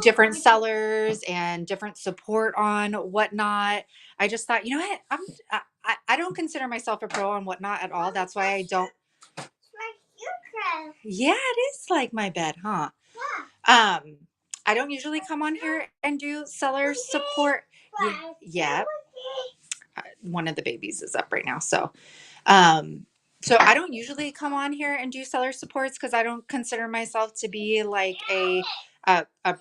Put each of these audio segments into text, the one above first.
different sellers and different support on whatnot. I just thought, you know what, I don't consider myself a pro on whatnot at all. That's why I don't. Yeah, it is like my bed, huh? Um, I don't usually come on here and do seller support. Yeah, one of the babies is up right now, um, so I don't usually come on here and do seller supports because I don't consider myself to be like a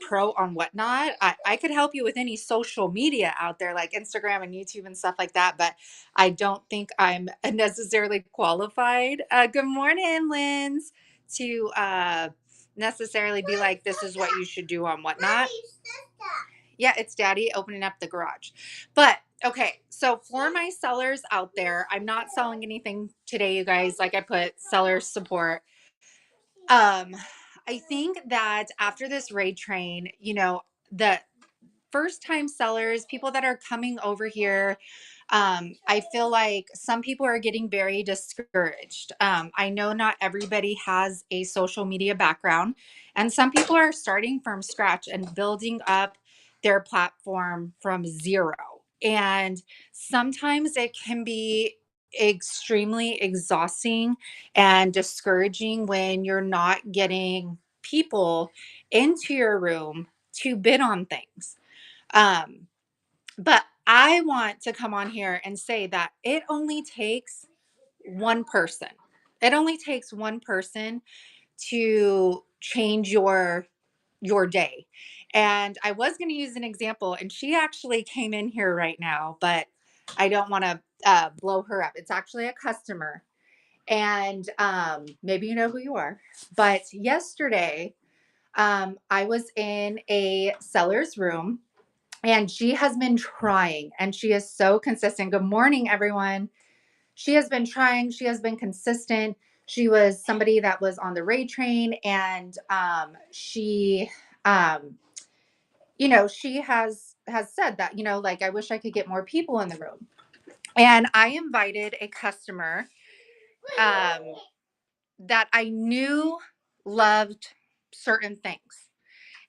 pro on whatnot. I could help you with any social media out there like Instagram and YouTube and stuff like that, but I don't think I'm necessarily qualified. Good morning, Linz, to necessarily be like, this is what you should do on whatnot. Yeah, it's daddy opening up the garage. But okay, so for my sellers out there, I'm not selling anything today, you guys. Like I put seller support. Um, I think that after this raid train, the first time sellers, people that are coming over here, I feel like some people are getting very discouraged. I know not everybody has a social media background, and some people are starting from scratch and building up their platform from zero. And sometimes it can be extremely exhausting and discouraging when you're not getting people into your room to bid on things. Um, but I want to come on here and say that it only takes one person. It only takes one person to change your day. And I was going to use an example, and she actually came in here right now, but I don't want to blow her up. It's actually a customer, and maybe you know who you are. But yesterday, I was in a seller's room and she has been trying and she is so consistent. Good morning, everyone. She has been trying, she has been consistent. She was somebody that was on the raid train, and um, she has said that, like, I wish I could get more people in the room. And I invited a customer um, that I knew loved certain things.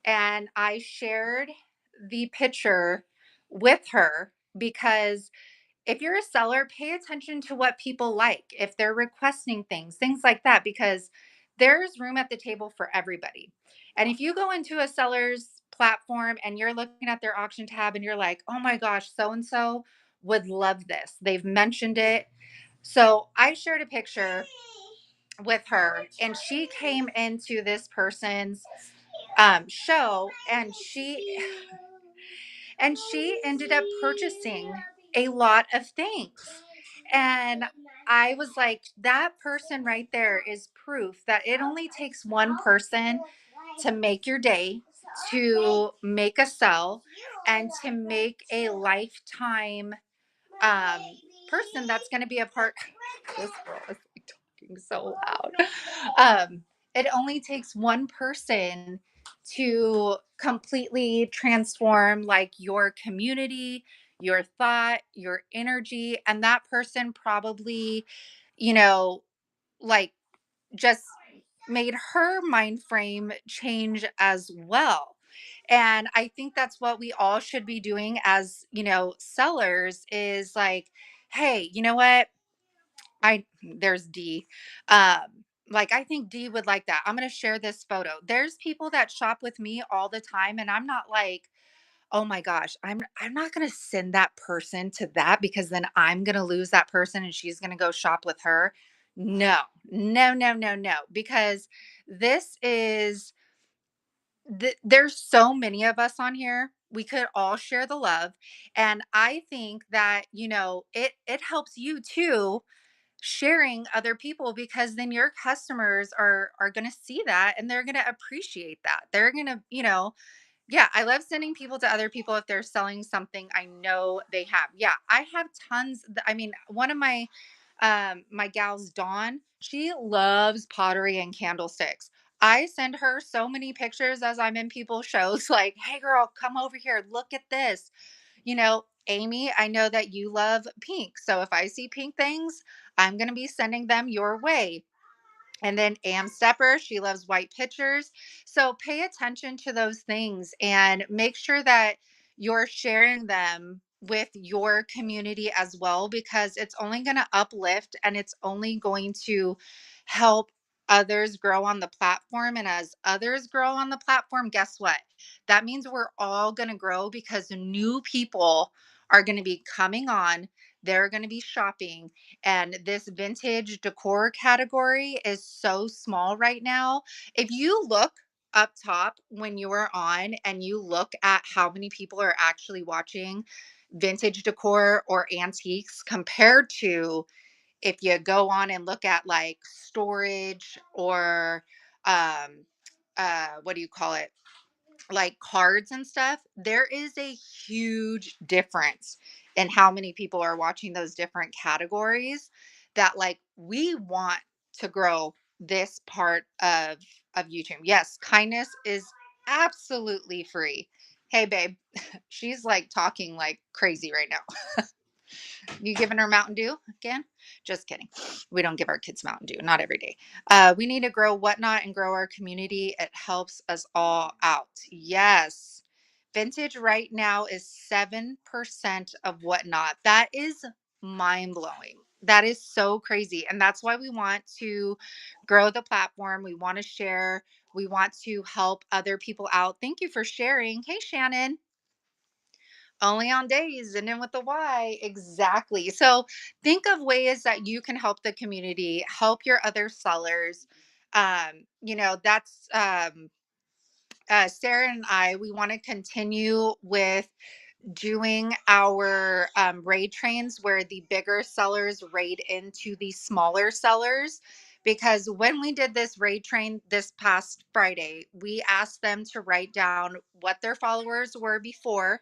And I shared the picture with her because if you're a seller, pay attention to what people like, if they're requesting things like that, because there's room at the table for everybody. And if you go into a seller's platform and you're looking at their auction tab and you're like, oh my gosh, so and so would love this, they've mentioned it. So I shared a picture with her and she came into this person's show, and she ended up purchasing a lot of things. And I was like, that person right there is proof that it only takes one person to make your day, to make a sell, and to make a lifetime um, person that's going to be a part. This girl is like talking so loud. It only takes one person to completely transform like your community, your thought, your energy, and that person probably, you know, like just made her mind frame change as well. And I think that's what we all should be doing as, sellers, is like, hey, you know what? There's D. Like I think D would like that. I'm going to share this photo. There's people that shop with me all the time and I'm not like, "Oh my gosh, I'm not going to send that person to that because then I'm going to lose that person and she's going to go shop with her." No. No, no, no, no, because this is there's so many of us on here. We could all share the love, and I think that, it helps you too, sharing other people, because then your customers are going to see that and they're going to appreciate that. They're going to, yeah, I love sending people to other people if they're selling something I know they have. Yeah, I have tons. I mean, one of my gals, Dawn, she loves pottery and candlesticks. I send her so many pictures as I'm in people's shows like, "Hey girl, come over here, look at this." Amy, I know that you love pink. So if I see pink things, I'm going to be sending them your way. And then Am Stepper, she loves white pictures. So pay attention to those things and make sure that you're sharing them with your community as well, because it's only going to uplift and it's only going to help others grow on the platform. And as others grow on the platform, guess what? That means we're all going to grow because new people are going to be coming on. They're going to be shopping, and this vintage decor category is so small right now. If you look up top when you are on and you look at how many people are actually watching vintage decor or antiques compared to if you go on and look at like storage or what do you call it, like cards and stuff, there is a huge difference in how many people are watching those different categories, that like we want to grow this part of YouTube. Yes, kindness is absolutely free. Hey babe, she's like talking like crazy right now. You giving her Mountain Dew again? Just kidding. We don't give our kids Mountain Dew, not every day. We need to grow Whatnot and grow our community. It helps us all out. Yes. Vintage right now is 7% of Whatnot. That is mind blowing. That is so crazy. And that's why we want to grow the platform. We want to share. We want to help other people out. Thank you for sharing. Hey, Shannon. Only on days and then with the Y. Exactly. So think of ways that you can help the community, help your other sellers. That's Sarah and I, we want to continue with doing our raid trains where the bigger sellers raid into the smaller sellers. Because when we did this raid train this past Friday, we asked them to write down what their followers were before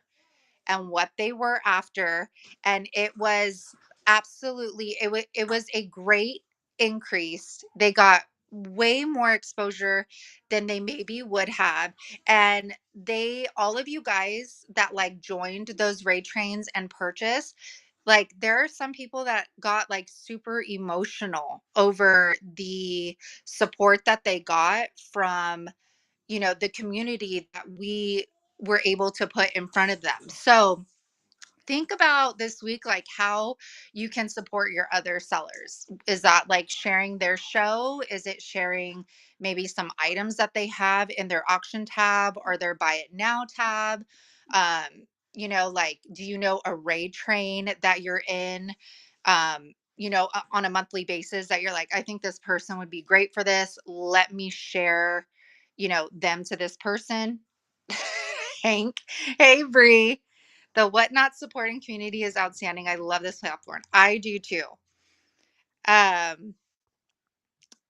and what they were after, and it was absolutely, it was a great increase. They got way more exposure than they maybe would have, and they, all of you guys that like joined those raid trains and purchased, like there are some people that got like super emotional over the support that they got from, the community that we were able to put in front of them. So think about this week, like how you can support your other sellers. Is that like sharing their show? Is it sharing maybe some items that they have in their auction tab or their buy it now tab? Like, do you know a raid train that you're in? On a monthly basis that you're like, I think this person would be great for this. Let me share, them to this person. Hank, hey Bree. The Whatnot supporting community is outstanding. I love this platform. I do too. Um,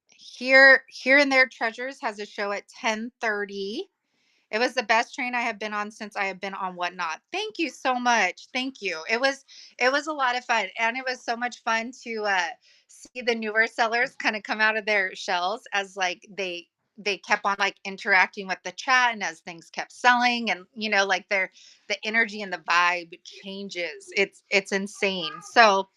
here and there treasures has a show at 10:30. It was the best train I have been on since I have been on Whatnot. Thank you so much. Thank you. It was a lot of fun, and it was so much fun to see the newer sellers kind of come out of their shells as like they kept on like interacting with the chat, and as things kept selling, and like the energy and the vibe changes. It's insane. So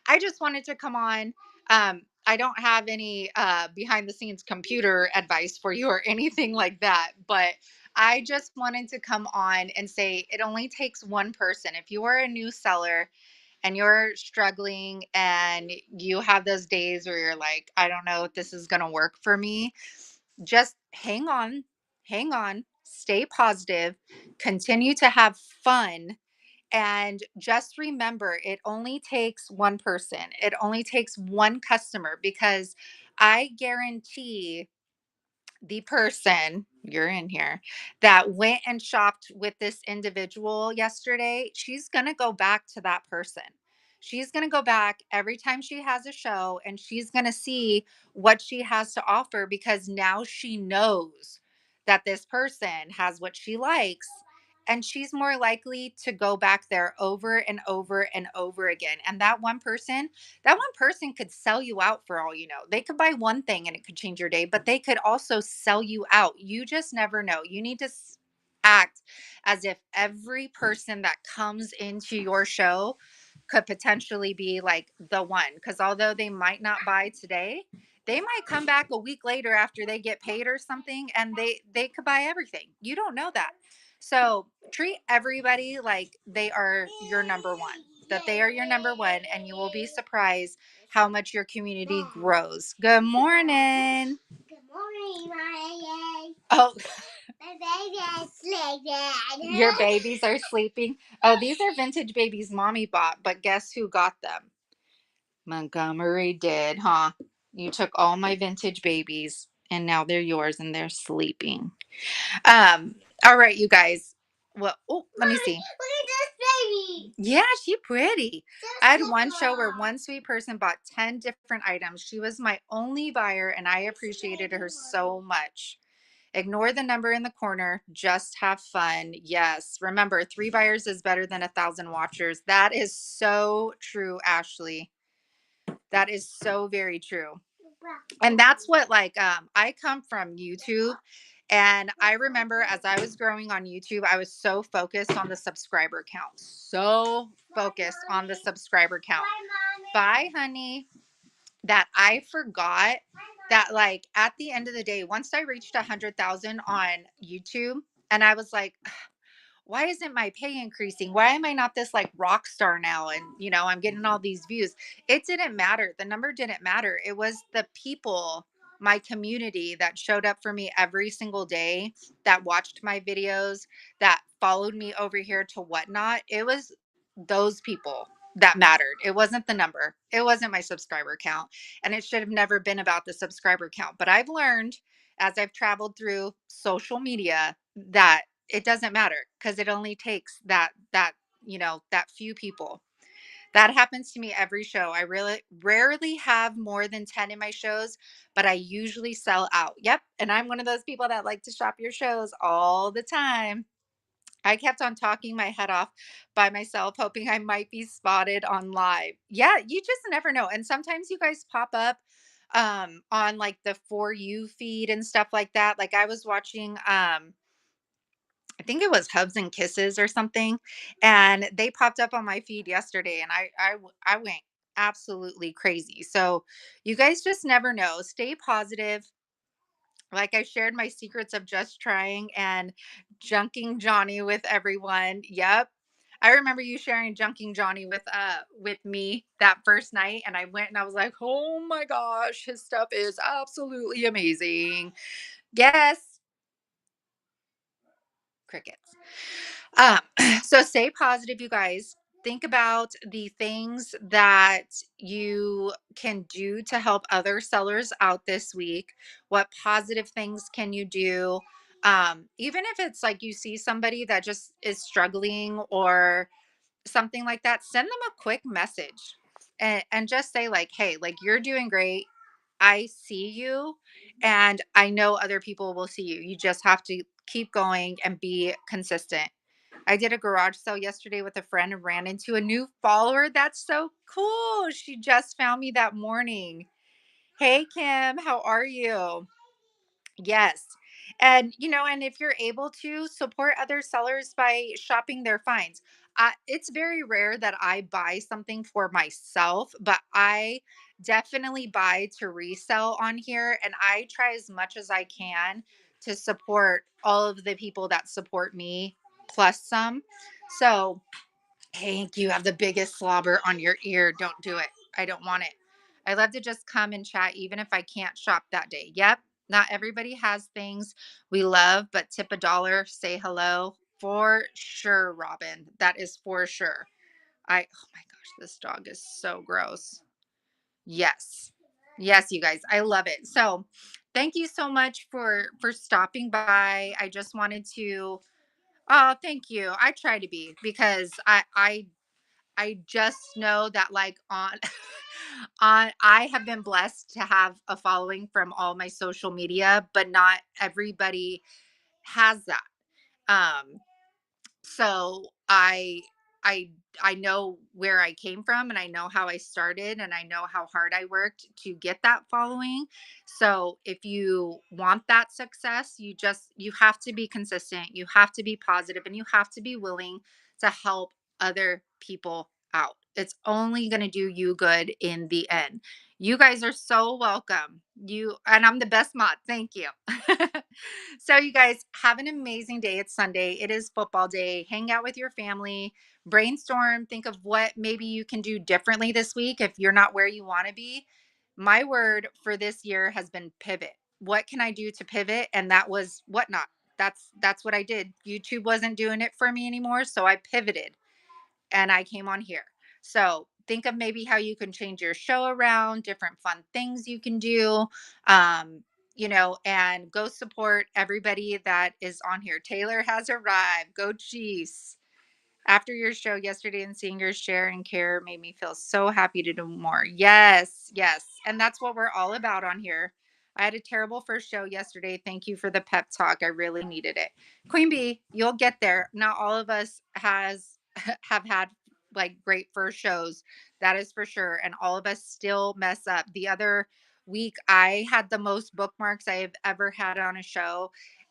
I just wanted to come on. I don't have any behind the scenes computer advice for you or anything like that, but I just wanted to come on and say it only takes one person. If you are a new seller and you're struggling and you have those days where you're like, I don't know if this is going to work for me, just hang on, stay positive, continue to have fun, and just remember, it only takes one person. It only takes one customer, because I guarantee the person, you're in here, that went and shopped with this individual yesterday, she's going to go back to that person. She's going to go back every time she has a show, and she's going to see what she has to offer, because now she knows that this person has what she likes, and she's more likely to go back there over and over and over again. And that one person could sell you out for all you know. They could buy one thing and it could change your day, but they could also sell you out. You just never know. You need to act as if every person that comes into your show could potentially be like the one. Because although they might not buy today, They might come back a week later after they get paid or something, and they could buy everything. You don't know that. So treat everybody like they are your number one, that they are your number one, and you will be surprised how much your community grows. Good morning. Good morning, Maya. Oh, my baby is sleeping. Your babies are sleeping. Oh, these are vintage babies mommy bought, but guess who got them? Montgomery did, huh? You took all my vintage babies and now they're yours and they're sleeping. All right, you guys. Well, oh, let me see. Look at this baby. Yeah, she pretty. I had one show where one sweet person bought 10 different items. She was my only buyer and I appreciated her so much. Ignore the number in the corner. Just have fun. Yes. Remember, 3 buyers is better than 1,000 watchers. That is so true, Ashley. That is so very true. And that's what I come from YouTube, and I remember as I was growing on YouTube, I was so focused on the subscriber count. So focused on the subscriber count. Bye, honey. That I forgot that at the end of the day, once I reached 100,000 on YouTube, and I was like, why isn't my pay increasing? Why am I not this rock star now? And I'm getting all these views. It didn't matter. The number didn't matter. It was the people, my community that showed up for me every single day, that watched my videos, that followed me over here to Whatnot. It was those people that mattered. It wasn't the number. It wasn't my subscriber count. And it should have never been about the subscriber count. But I've learned as I've traveled through social media that it doesn't matter, because it only takes that few people. That happens to me every show. I really rarely have more than 10 in my shows, but I usually sell out. Yep. And I'm one of those people that like to shop your shows all the time. I kept on talking my head off by myself, hoping I might be spotted on live. Yeah, you just never know. And sometimes you guys pop up on the For You feed and stuff like that. Like I was watching I think it was Hubs and Kisses or something, and they popped up on my feed yesterday, and I went absolutely crazy. So you guys just never know. Stay positive. Like I shared my secrets of just trying and junking Johnny with everyone. Yep. I remember you sharing junking Johnny with me that first night, and I went and I was like, "Oh my gosh, his stuff is absolutely amazing." Yes, crickets. Um, so stay positive, you guys. Think about the things that you can do to help other sellers out this week. What positive things can you do? Even if it's like you see somebody that just is struggling or something like that, send them a quick message and just say, hey, you're doing great. I see you, and I know other people will see you. You just have to keep going and be consistent. I did a garage sale yesterday with a friend and ran into a new follower. That's so cool. She just found me that morning. Hey, Kim, how are you? Yes. And, and if you're able to support other sellers by shopping their finds, it's very rare that I buy something for myself, but I definitely buy to resell on here. And I try as much as I can to support all of the people that support me plus some. So, Hank, you have the biggest slobber on your ear. Don't do it. I don't want it. I love to just come and chat, even if I can't shop that day. Yep. Not everybody has things we love, but tip a dollar, say hello for sure, Robin. That is for sure. Oh my gosh, this dog is so gross. Yes. Yes, you guys. I love it. So thank you so much for stopping by. I just wanted to, oh, thank you. I try to be, because I just know that on on I have been blessed to have a following from all my social media, but not everybody has that. Um so I know where I came from, and I know how I started, and I know how hard I worked to get that following. So if you want that success, you have to be consistent, you have to be positive, and you have to be willing to help other people out. It's only going to do you good in the end. You guys are so welcome. You and I'm the best mod. Thank you. So you guys have an amazing day. It's Sunday. It is football day. Hang out with your family. Brainstorm. Think of what maybe you can do differently this week if you're not where you want to be. My word for this year has been pivot. What can I do to pivot? And that was whatnot. That's what I did. YouTube wasn't doing it for me anymore, so I pivoted and I came on here. So think of maybe how you can change your show around, different fun things you can do. Um, and go support everybody that is on here. Taylor has arrived. Go Chiefs. After your show yesterday and seeing your share and care made me feel so happy to do more. Yes, yes. And that's what we're all about on here. I had a terrible first show yesterday. Thank you for the pep talk. I really needed it. Queen Bee, you'll get there. Not all of us has have had like great first shows. That is for sure. And all of us still mess up. The other week I had the most bookmarks I have ever had on a show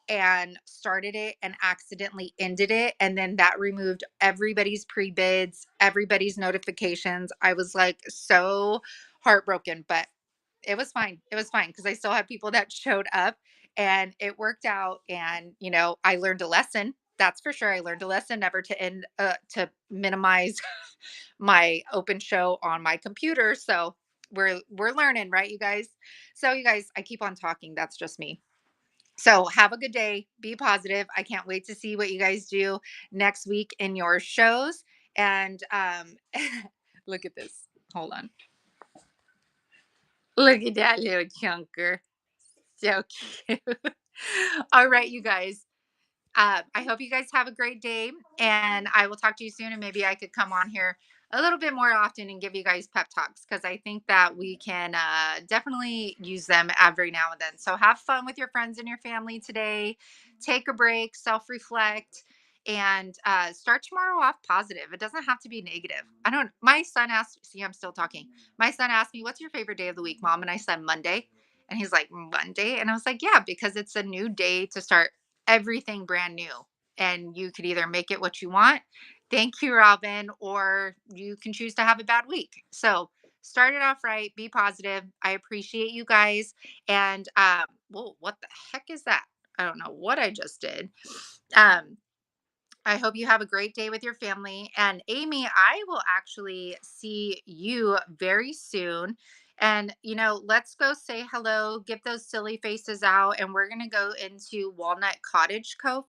and started it and accidentally ended it. And then that removed everybody's pre bids, everybody's notifications. I was like so heartbroken, but it was fine. It was fine because I still have people that showed up and it worked out. And, I learned a lesson. That's for sure. I learned a lesson never to to minimize my open show on my computer. So we're learning, right, you guys? So you guys, I keep on talking. That's just me. So have a good day. Be positive. I can't wait to see what you guys do next week in your shows. And look at this. Hold on. Look at that little chunker. So cute. All right, you guys. I hope you guys have a great day and I will talk to you soon. And maybe I could come on here a little bit more often and give you guys pep talks because I think that we can definitely use them every now and then. So have fun with your friends and your family today. Take a break, self reflect, and start tomorrow off positive. It doesn't have to be negative. My son asked, see, I'm still talking. My son asked me, what's your favorite day of the week, mom? And I said, Monday. And he's like, Monday? And I was like, yeah, because it's a new day to start everything brand new and you could either make it what you want. Thank you, Robin, or you can choose to have a bad week. So start it off right, be positive. I appreciate you guys. And well, what the heck is that? I don't know what I just did. um I hope you have a great day with your family. And Amy, I will actually see you very soon. And, let's go say hello, get those silly faces out, and we're going to go into Walnut Cottage Cove